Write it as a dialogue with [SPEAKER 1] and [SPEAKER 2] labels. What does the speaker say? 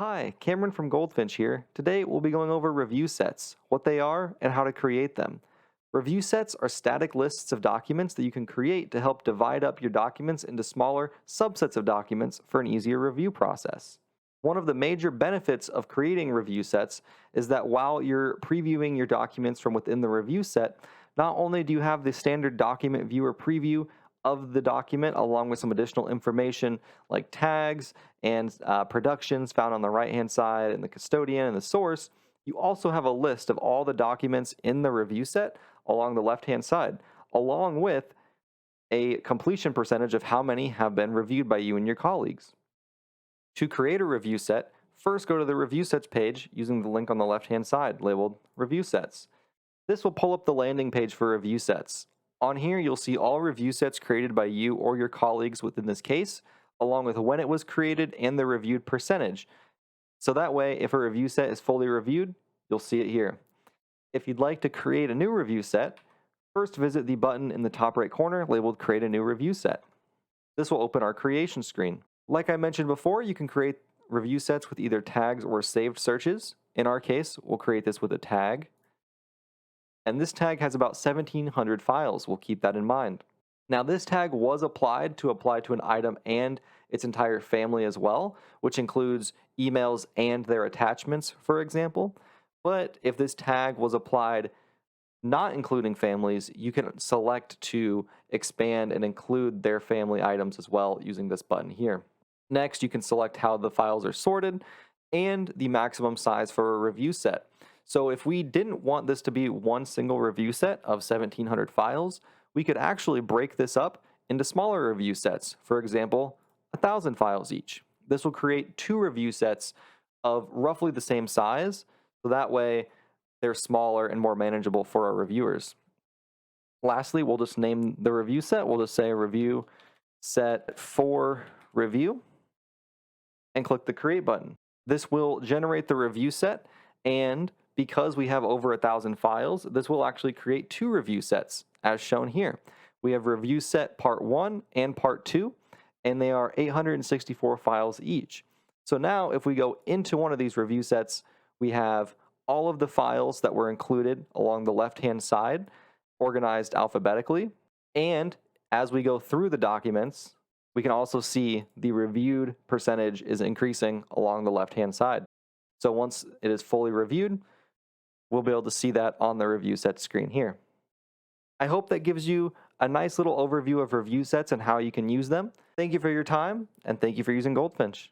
[SPEAKER 1] Hi, Cameron from GoldFynch here. Today we'll be going over review sets, what they are, and how to create them. Review sets are static lists of documents that you can create to help divide up your documents into smaller subsets of documents for an easier review process. One of the major benefits of creating review sets is that while you're previewing your documents from within the review set, not only do you have the standard document viewer preview of the document along with some additional information like tags and productions found on the right-hand side and the custodian and the source, you also have a list of all the documents in the review set along the left-hand side, along with a completion percentage of how many have been reviewed by you and your colleagues. To create a review set, first go to the review sets page using the link on the left-hand side labeled Review Sets. This will pull up the landing page for review sets. On here, you'll see all review sets created by you or your colleagues within this case, along with when it was created and the reviewed percentage. So that way, if a review set is fully reviewed, you'll see it here. If you'd like to create a new review set, first visit the button in the top right corner labeled Create a New Review Set. This will open our creation screen. Like I mentioned before, you can create review sets with either tags or saved searches. In our case, we'll create this with a tag. And this tag has about 1,700 files. We'll keep that in mind. Now, this tag was applied to apply to an item and its entire family as well, which includes emails and their attachments, for example. But if this tag was applied not including families, you can select to expand and include their family items as well using this button here. Next, you can select how the files are sorted and the maximum size for a review set. So if we didn't want this to be one single review set of 1,700 files, we could actually break this up into smaller review sets, for example, 1,000 files each. This will create two review sets of roughly the same size, so that way they're smaller and more manageable for our reviewers. Lastly, we'll just name the review set. We'll just say review set for review and click the Create button. This will generate the review set, and because we have over 1,000 files, this will actually create two review sets as shown here. We have review set part 1 and part 2, and they are 864 files each. So now if we go into one of these review sets, we have all of the files that were included along the left-hand side organized alphabetically, and as we go through the documents, we can also see the reviewed percentage is increasing along the left-hand side. So once it is fully reviewed, we'll be able to see that on the review set screen here. I hope that gives you a nice little overview of review sets and how you can use them. Thank you for your time, and thank you for using GoldFynch.